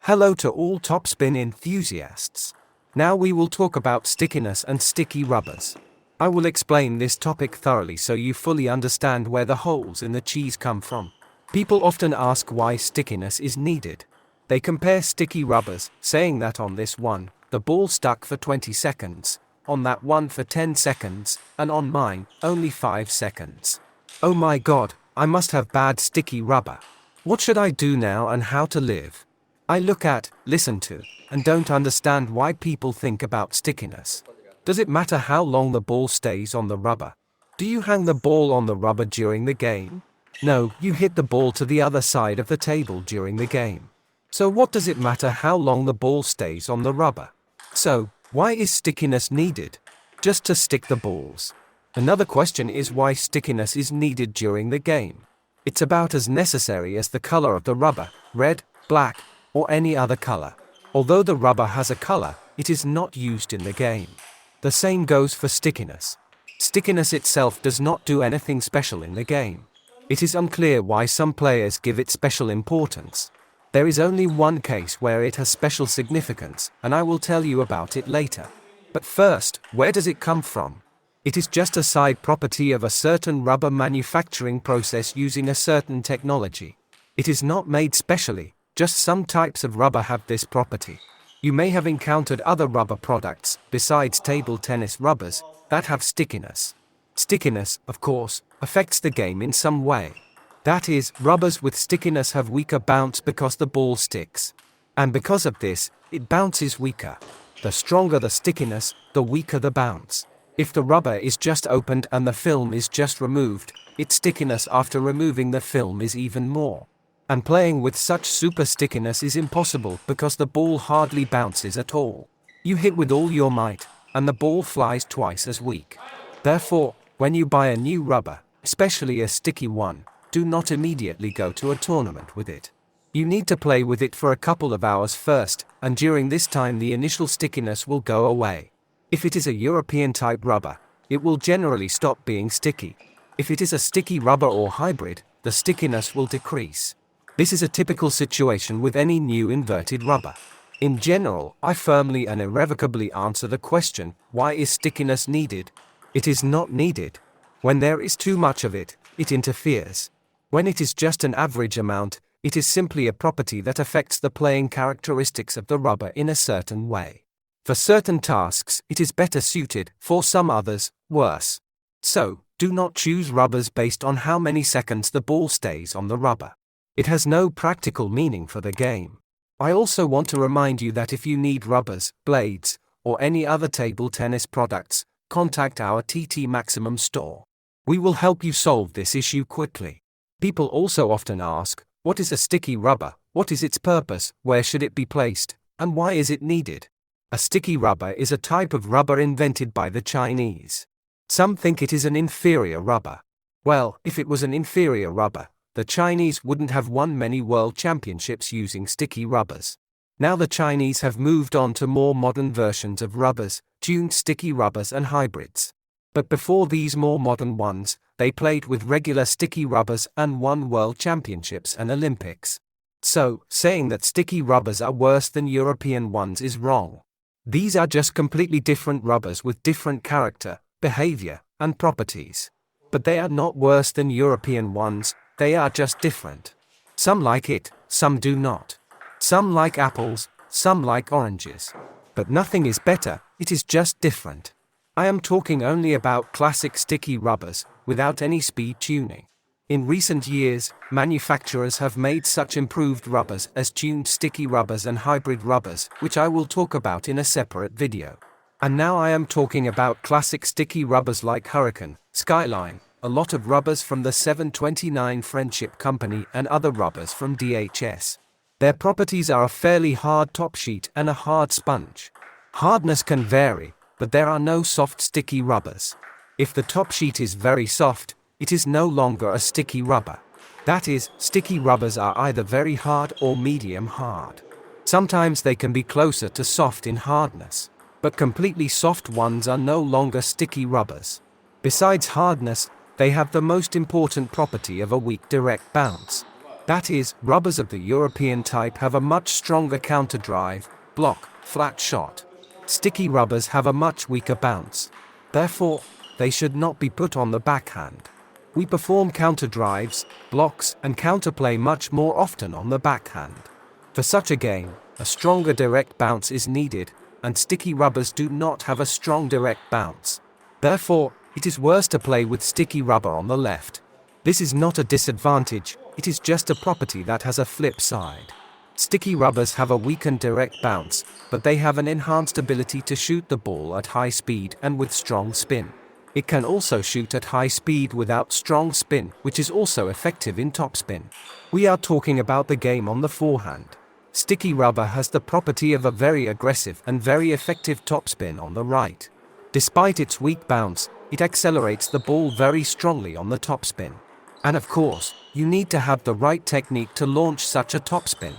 Hello to all topspin enthusiasts. Now we will talk about stickiness and sticky rubbers. I will explain this topic thoroughly so you fully understand where the holes in the cheese come from. People often ask why stickiness is needed. They compare sticky rubbers, saying that on this one, the ball stuck for 20 seconds, on that one for 10 seconds, and on mine, only 5 seconds. Oh my god, I must have bad sticky rubber. What should I do now and how to live? I look at, listen to, and don't understand why people think about stickiness. Does it matter how long the ball stays on the rubber? Do you hang the ball on the rubber during the game? No, you hit the ball to the other side of the table during the game. So what does it matter how long the ball stays on the rubber? So, why is stickiness needed? Just to stick the balls. Another question is why stickiness is needed during the game. It's about as necessary as the color of the rubber, red, black, or any other color. Although the rubber has a color, it is not used in the game. The same goes for stickiness. Stickiness itself does not do anything special in the game. It is unclear why some players give it special importance. There is only one case where it has special significance, and I will tell you about it later. But first, where does it come from? It is just a side property of a certain rubber manufacturing process using a certain technology. It is not made specially. Just some types of rubber have this property. You may have encountered other rubber products, besides table tennis rubbers, that have stickiness. Stickiness, of course, affects the game in some way. That is, rubbers with stickiness have weaker bounce because the ball sticks. And because of this, it bounces weaker. The stronger the stickiness, the weaker the bounce. If the rubber is just opened and the film is just removed, its stickiness after removing the film is even more. And playing with such super stickiness is impossible because the ball hardly bounces at all. You hit with all your might, and the ball flies twice as weak. Therefore, when you buy a new rubber, especially a sticky one, do not immediately go to a tournament with it. You need to play with it for a couple of hours first, and during this time the initial stickiness will go away. If it is a European type rubber, it will generally stop being sticky. If it is a sticky rubber or hybrid, the stickiness will decrease. This is a typical situation with any new inverted rubber. In general, I firmly and irrevocably answer the question, why is stickiness needed? It is not needed. When there is too much of it, it interferes. When it is just an average amount, it is simply a property that affects the playing characteristics of the rubber in a certain way. For certain tasks, it is better suited, for some others, worse. So, do not choose rubbers based on how many seconds the ball stays on the rubber. It has no practical meaning for the game. I also want to remind you that if you need rubbers, blades, or any other table tennis products, contact our TT Maximum store. We will help you solve this issue quickly. People also often ask, what is a sticky rubber, what is its purpose, where should it be placed, and why is it needed? A sticky rubber is a type of rubber invented by the Chinese. Some think it is an inferior rubber. Well, if it was an inferior rubber, the Chinese wouldn't have won many world championships using sticky rubbers. Now the Chinese have moved on to more modern versions of rubbers, tuned sticky rubbers and hybrids. But before these more modern ones, they played with regular sticky rubbers and won world championships and Olympics. So, saying that sticky rubbers are worse than European ones is wrong. These are just completely different rubbers with different character, behavior, and properties. But they are not worse than European ones. They are just different. Some like it, some do not. Some like apples, some like oranges. But nothing is better, it is just different. I am talking only about classic sticky rubbers, without any speed tuning. In recent years, manufacturers have made such improved rubbers as tuned sticky rubbers and hybrid rubbers, which I will talk about in a separate video. And now I am talking about classic sticky rubbers like Hurricane, Skyline, a lot of rubbers from the 729 Friendship Company and other rubbers from DHS. Their properties are a fairly hard top sheet and a hard sponge. Hardness can vary, but there are no soft sticky rubbers. If the top sheet is very soft, it is no longer a sticky rubber. That is, sticky rubbers are either very hard or medium hard. Sometimes they can be closer to soft in hardness, but completely soft ones are no longer sticky rubbers. Besides hardness, they have the most important property of a weak direct bounce. That is, rubbers of the European type have a much stronger counter-drive, block, flat shot. Sticky rubbers have a much weaker bounce. Therefore, they should not be put on the backhand. We perform counter-drives, blocks, and counterplay much more often on the backhand. For such a game, a stronger direct bounce is needed, and sticky rubbers do not have a strong direct bounce. Therefore, it is worse to play with sticky rubber on the left. This is not a disadvantage, it is just a property that has a flip side. Sticky rubbers have a weakened direct bounce, but they have an enhanced ability to shoot the ball at high speed and with strong spin. It can also shoot at high speed without strong spin, which is also effective in topspin. We are talking about the game on the forehand. Sticky rubber has the property of a very aggressive and very effective topspin on the right. Despite its weak bounce, it accelerates the ball very strongly on the topspin. And of course, you need to have the right technique to launch such a topspin.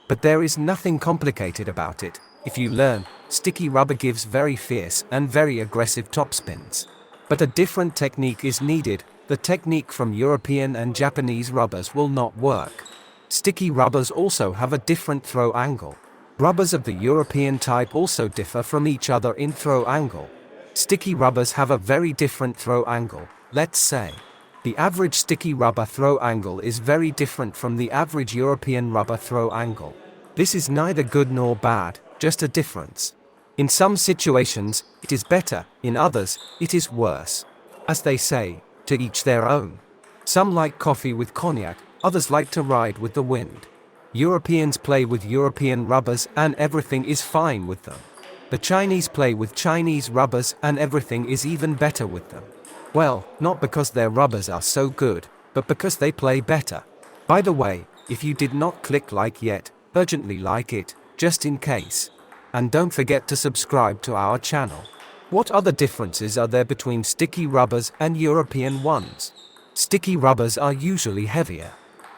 But there is nothing complicated about it. If you learn, sticky rubber gives very fierce and very aggressive topspins. But a different technique is needed. The technique from European and Japanese rubbers will not work. Sticky rubbers also have a different throw angle. Rubbers of the European type also differ from each other in throw angle. Sticky rubbers have a very different throw angle. Let's say, the average sticky rubber throw angle is very different from the average European rubber throw angle. This is neither good nor bad, just a difference. In some situations, it is better, in others, it is worse. As they say, to each their own. Some like coffee with cognac, others like to ride with the wind. Europeans play with European rubbers and everything is fine with them. The Chinese play with Chinese rubbers and everything is even better with them. Well, not because their rubbers are so good, but because they play better. By the way, if you did not click like yet, urgently like it, just in case. And don't forget to subscribe to our channel. What other differences are there between sticky rubbers and European ones? Sticky rubbers are usually heavier.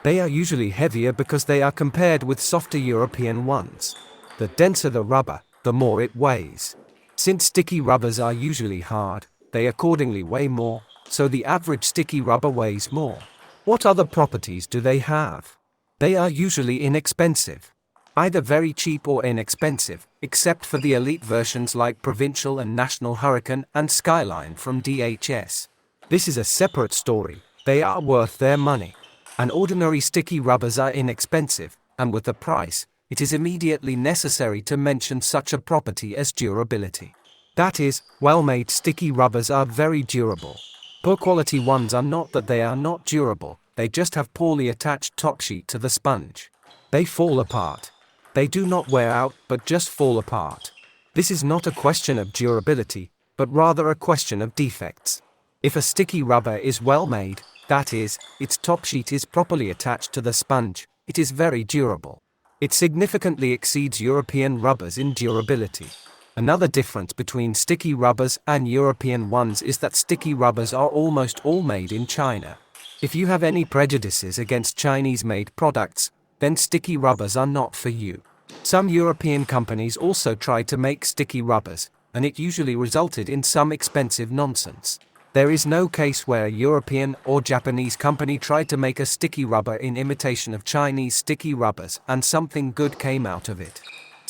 They are usually heavier because they are compared with softer European ones. The denser the rubber, the more it weighs. Since sticky rubbers are usually hard, they accordingly weigh more, so the average sticky rubber weighs more. What other properties do they have? They are usually inexpensive. Either very cheap or inexpensive, except for the elite versions like Provincial and National Hurricane and Skyline from DHS. This is a separate story. They are worth their money. And ordinary sticky rubbers are inexpensive, and with the price, it is immediately necessary to mention such a property as durability. That is, well-made sticky rubbers are very durable. Poor quality ones are not that they are not durable, they just have poorly attached top sheet to the sponge. They fall apart. They do not wear out, but just fall apart. This is not a question of durability, but rather a question of defects. If a sticky rubber is well made, that is, its top sheet is properly attached to the sponge, it is very durable. It significantly exceeds European rubbers in durability. Another difference between sticky rubbers and European ones is that sticky rubbers are almost all made in China. If you have any prejudices against Chinese-made products, then sticky rubbers are not for you. Some European companies also tried to make sticky rubbers, and it usually resulted in some expensive nonsense. There is no case where a European or Japanese company tried to make a sticky rubber in imitation of Chinese sticky rubbers and something good came out of it.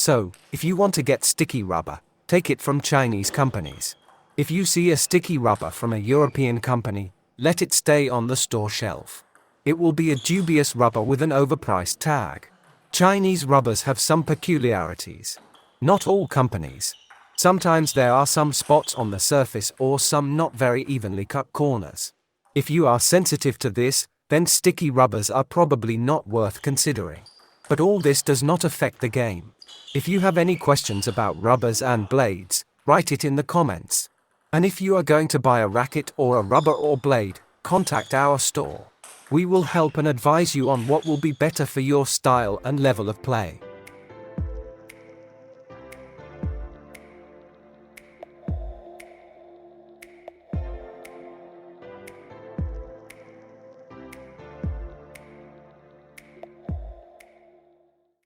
So, if you want to get sticky rubber, take it from Chinese companies. If you see a sticky rubber from a European company, let it stay on the store shelf. It will be a dubious rubber with an overpriced tag. Chinese rubbers have some peculiarities. Not all companies. Sometimes there are some spots on the surface or some not very evenly cut corners. If you are sensitive to this, then sticky rubbers are probably not worth considering. But all this does not affect the game. If you have any questions about rubbers and blades, write it in the comments. And if you are going to buy a racket or a rubber or blade, contact our store. We will help and advise you on what will be better for your style and level of play.